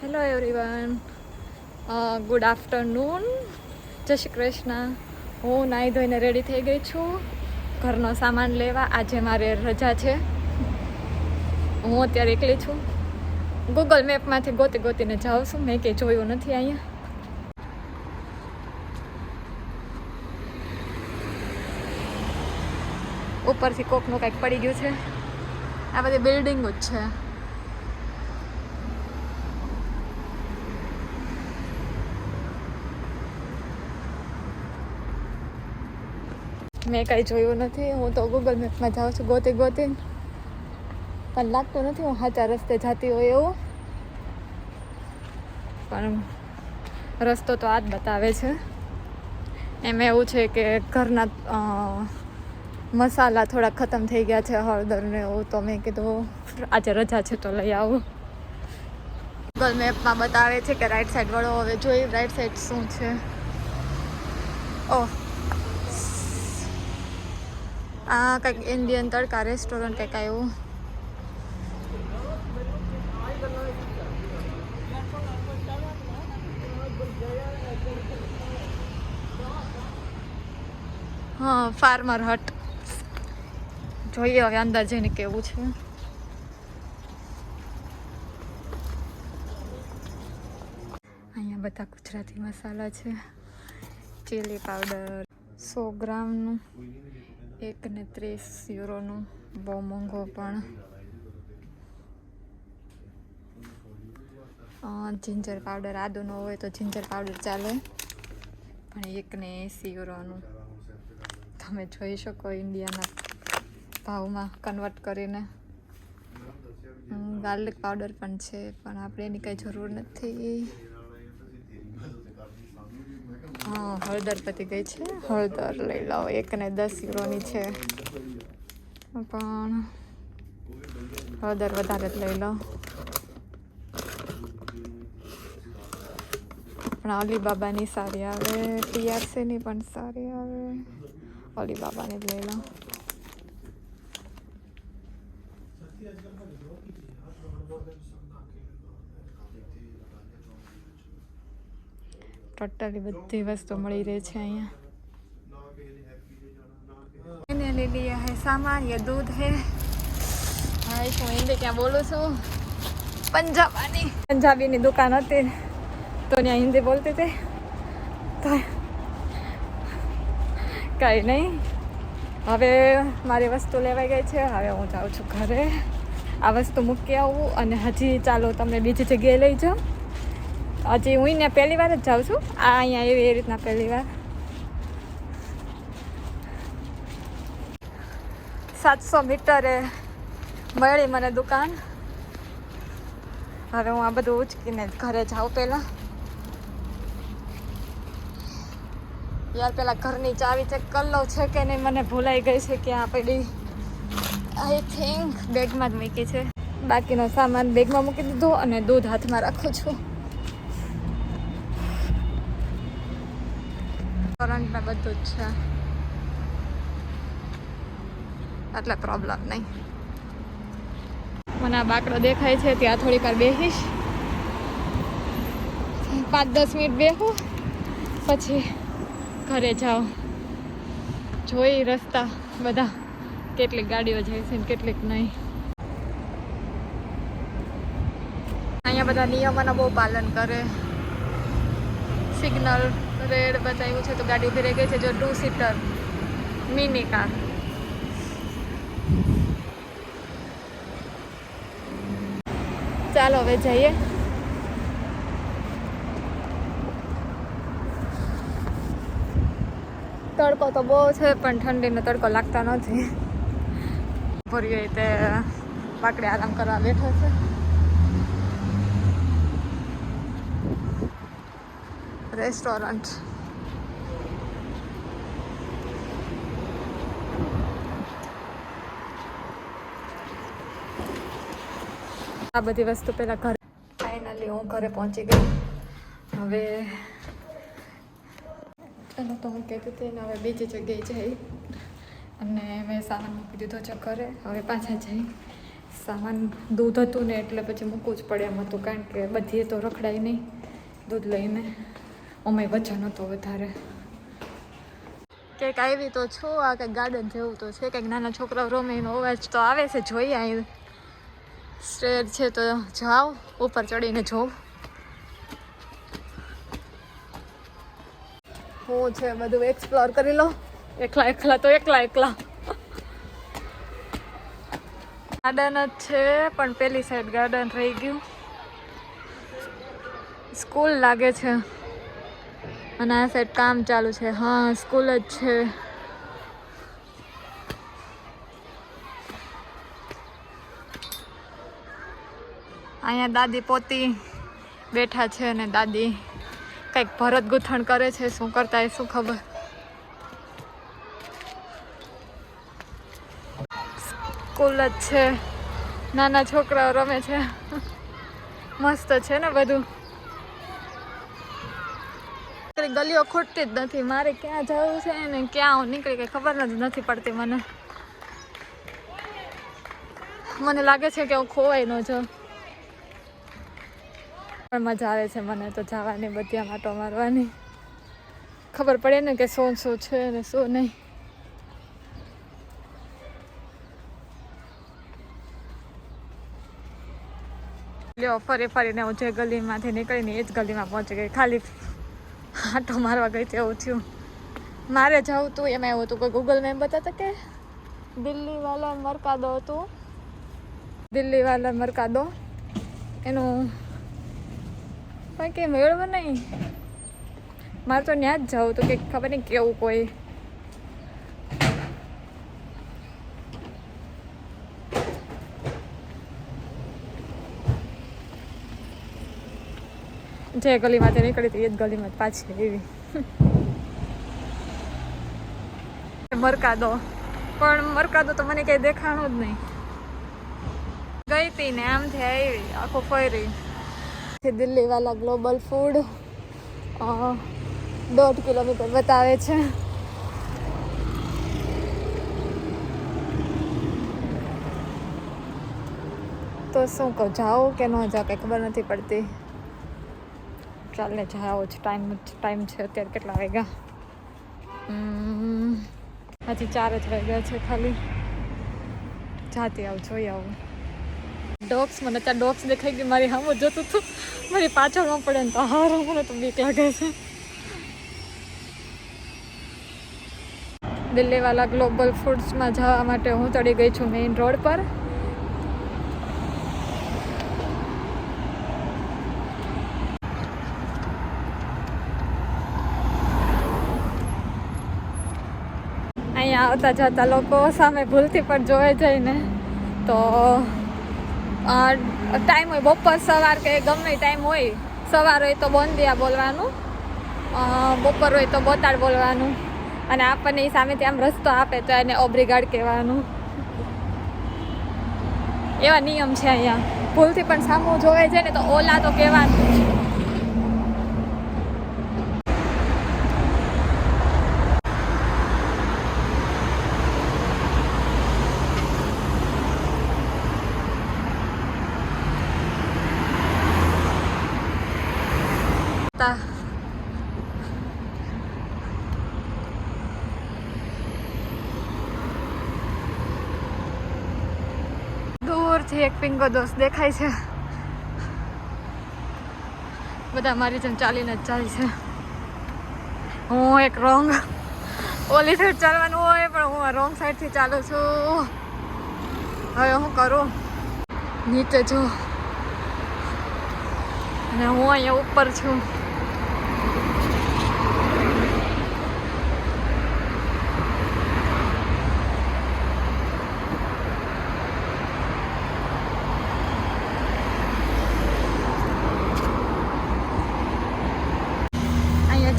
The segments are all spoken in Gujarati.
હેલો એવરીવન, ગુડ આફ્ટરનૂન, જય શ્રી કૃષ્ણ. હું નાહી ધોઈને રેડી થઈ ગઈ છું ઘરનો સામાન લેવા. આજે મારે રજા છે. હું અત્યારે એકલી છું. ગૂગલ મેપમાંથી ગોતીને જાઉં છું. મેં કંઈ જોયું નથી અહીંયા. ઉપરથી કોકનું કંઈક પડી ગયું છે. આ બધી બિલ્ડિંગો જ છે. મેં કાંઈ જોયું નથી. હું તો ગૂગલ મેપમાં જાઉં છું ગોતીને, પણ લાગતું નથી હું સાચા રસ્તે જતી હોય એવું. પણ રસ્તો તો આ જ બતાવે છે. એમ એવું છે કે ઘરના મસાલા થોડા ખતમ થઈ ગયા છે, હળદર ને એવું. તો મેં કીધું આજે રજા છે તો લઈ આવું. ગૂગલ મેપમાં બતાવે છે કે રાઈટ સાઈડ વળો. હવે જોઈ રાઈટ સાઈડ શું છે. ઓહ, આ કંઈક ઇન્ડિયન તડકા રેસ્ટોરન્ટ કંઈક આવ્યું. હા, ફાર્મર હટ. જોઈએ હવે અંદર જઈને કેવું છે. અહીંયા બધા ગુજરાતી મસાલા છે. ચીલી પાવડર 100 ગ્રામનું 1.30 યુરોનું, બહુ મોંઘો. પણ જિંજર પાવડર, આદુનો હોય તો જિંજર પાવડર ચાલે, પણ 1.80 યુરોનું. તમે જોઈ શકો ઇન્ડિયાના ભાવમાં કન્વર્ટ કરીને. ગાર્લિક પાવડર પણ છે, પણ આપણે એની કંઈ જરૂર નથી. હા, હળદર પતી ગઈ છે. હળદર લઈ લો. 1.10 યુરોની છે, પણ હળદર વધારે જ લઈ લો. પણ અલીબાબાની સારી આવે, ટીઆરસીની પણ સારી આવે. અલીબાબાની જ લઈ લો. ટોટલી બધી વસ્તુ મળી રહે છે અહીંયા. मैंने ले लिया है सामान. ये दूध है. भाई હું હિન્દી ક્યાં બોલું છું. પંજાબીની દુકાન હતી તો ત્યાં હિન્દી બોલતી હતી. તો કાંઈ નહીં. હવે મારી વસ્તુ લેવાઈ ગઈ છે. હવે હું જાઉં છું ઘરે. આ વસ્તુ મૂકી આવું અને હજી ચાલો તમને બીજી જગ્યાએ લઈ જાઉં. હજી હું ને પહેલી વાર જ જાઉં છું. આ અહીંયા એવી એ રીતના પહેલી વાર. 700 મીટરે મળી મને દુકાન. હવે હું આ બધું ઉચકીને ઘરે જાઉં. પહેલાં યાર પેલા ઘરની ચાવી ચેક કરી લઉં છે કે નહીં. મને ભૂલાઈ ગઈ છે ક્યાં પડી. આઈ થિંક બેગમાં જ મૂકી છે. બાકીનો સામાન બેગમાં મૂકી દીધો અને દૂધ હાથમાં રાખું છું. કરંટમાં બધું જ છે એટલે પ્રોબ્લેમ નહીં. મને આ બાકડો દેખાય છે ત્યાં થોડીક વાર બેસીશ. 5-10 મિનિટ બેસું પછી ઘરે જાઓ. જોઈ રસ્તા બધા કેટલીક ગાડીઓ જાય છે ને કેટલીક નહીં. અહીંયા બધા નિયમોનું બહુ પાલન કરે. સિગ્નલ રેડ બતાવ્યું છે તો ગાડી ઉભી રહી ગઈ છે. જો 2 સીટર મિની કાર. ચાલો હવે જઈએ. તડકો તો બહુ છે પણ ઠંડીનો તડકો લાગતો નથી. ભર્યો તે બાકડે આરામ કરવા બેઠો છે. રેસ્ટોરન્ટ આ બધી વસ્તુ પહેલા ઘરે. ફાઇનલી હું ઘરે પહોંચી ગઈ. હવે ચાલો તો હું કહેતી હતી ને હવે બીજી જગ્યાએ જઈ અને મેં સામાન મૂકી દીધો છે ઘરે. હવે પાછા જઈ સામાન દૂધ હતું ને એટલે પછી મૂકવું જ પડે એમ હતું, કારણ કે બધી તો રખડાય નહીં દૂધ લઈને. અમે વજન હતો વધારે. કંઈક આવી તો છો, આ કંઈક ગાર્ડન જેવું તો છે, કંઈક નાના છોકરાઓ રમેનો અવાજ તો આવે છે. જોઈએ અહીં સ્ટેર છે તો જાઓ ઉપર ચડીને જોઉં શું છે બધું એક્સપ્લોર કરી લો. એકલા તો એકલા ગાર્ડન જ છે, પણ પેલી સાઈડ ગાર્ડન રહી ગયું. સ્કૂલ લાગે છે અને આ સાઈડ કામ ચાલુ છે. હા સ્કૂલ જ છે. અહીંયા દાદી પોતી બેઠા છે અને દાદી કંઈક ભરત ગૂંથણ કરે છે. શું કરતા એ શું ખબર. સ્કૂલ જ છે, નાના છોકરાઓ રમે છે. મસ્ત છે ને બધું. ગલીઓ ખૂટતી જ નથી. મારે ક્યાં જવું છે ને ક્યાં હું નીકળી ગઈ ખબર જ નથી પડતી મને. મને લાગે છે કે હું ખોવાઈ ન જાઉં. પણ મજા આવે છે મને તો જવાની, બધી માટો મારવાની. ખબર પડે ને કે શું છે ને શું નહીં. લ્યો ફરીને હું જે ગલીમાંથી નીકળીને એ જ ગલીમાં પહોંચી ગઈ. ખાલી આટો મારવા ગઈ તેવું થયું. મારે જવું હતું એમાં એવું હતું કે ગૂગલ મેપ બતાવતા કે દિલ્હી વાલા મરકાદો હતું. દિલ્હી વાલા મરકાદો એનું કંઈ મેળવું નહીં. મારે તો ત્યાં જ જવું હતું કે ખબર નહીં કેવું કોઈ. જે ગલીમાંથી નીકળી હતી એ જ ગલીમાં પાછી એવી. મરકાદો, પણ મરકાદો તો મને કંઈ દેખાણું જ નહીં. ગઈ હતી ને આમથી આવી આખો ફરી. દિલ્હી વાલા ગ્લોબલ ફૂડ 1.5 કિલોમીટર બતાવે છે. તો શું કહું, જાઓ કે ન જાઓ કંઈ ખબર નથી પડતી. ચાલને જાઓ જ. ટાઈમ છે અત્યારે કેટલા વાગ્યા? હજી 4 જ વાગ્યા છે ખાલી. જાતી આવું જોઈ આવું. ડોગ્સ, મને ત્યાં ડોગ્સ દેખાઈ ગઈ. મારી સામે જોતું હતું, મારી પાછળ ન પડે ને તો હારું. મને તો બીક લાગે છે. દિલ્હી વાલા ગ્લોબલ ફૂડ્સમાં જવા માટે હું ચડી ગઈ છું મેઇન રોડ પર. અહીંયા આવતા જતા લોકો સામે ભૂલથી પણ જોઈ જાય ને તો ટાઈમ હોય બપોર સવાર કે ગમે ટાઈમ હોય. સવાર હોય તો બોંદિયા બોલવાનું, બપોર હોય તો બોતાડ બોલવાનું, અને આપણને એ સામેથી આમ રસ્તો આપે તો એને ઓબ્રિગાડ કહેવાનું. એવા નિયમ છે અહીંયા. ભૂલથી પણ સામું જોવે છે ને તો ઓલા તો કહેવાનું. દૂરથી એક પિંગો દોસ્ત દેખાય છે. બધા મારી જેમ ચાલીને જ જાય છે. હું એક રોંગ ઓલી સાઈડ ચાલવાનું હોય પણ હું રોંગ સાઈડથી ચાલું છું. હવે હું કરું? નીચે જો અને હું અહીંયા ઉપર છું.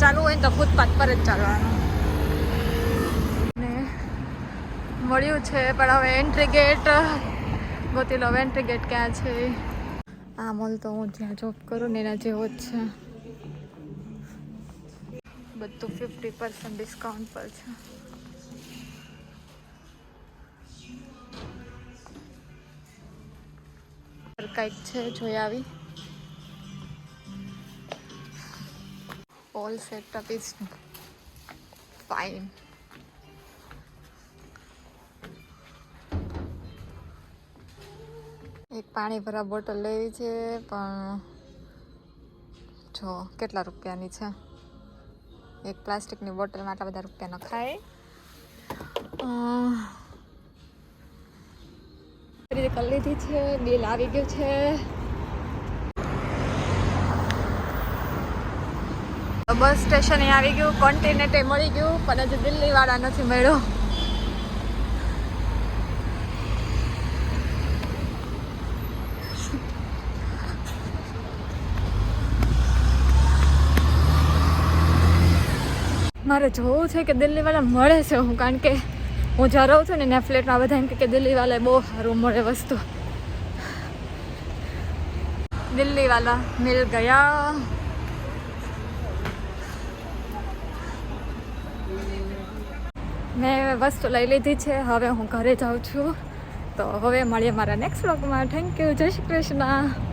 ચાલુ હોય ને તો ફૂટપાથ પર જ ચાલવાનું. ને મળ્યું છે પણ હવે એન્ટ્રી ગેટ ગોતી લો. એન્ટ્રી ગેટ ક્યાં છે? આ મોલ તો હું જ્યાં જોબ કરું ને એના જેવો જ છે. બધું 50% ડિસ્કાઉન્ટ પર છે. કંઈક છે, જોઈ આવી. All setup is fine. એક પાણી ભરા બોટલ લેવી છે, પણ જો કેટલા રૂપિયાની છે. એક પ્લાસ્ટિકની બોટલમાં આટલા બધા રૂપિયા ન ખાય. કરી લીધી છે, બિલ આવી ગયું છે. બસ સ્ટેશને આવી ગયું, કોન્ટિનેન્ટે મળી ગયું, પણ હજી દિલ્હી વાળા નથી મળ્યો. મારે જોવું છે કે દિલ્હી વાળા મળે છે હું, કારણ કે હું જ્યાં રહું છું ને ત્યાં ફ્લેટમાં બધા એમ કે દિલ્હી વાળા બહુ સારું મળે વસ્તુ. દિલ્હી વાળા મિલ ગયા. મેં વસ્તુ લઈ લીધી છે, હવે હું ઘરે જાઉં છું. તો હવે મળીએ મારા નેક્સ્ટ વ્લોગમાં. Thank you. જય શ્રી કૃષ્ણ.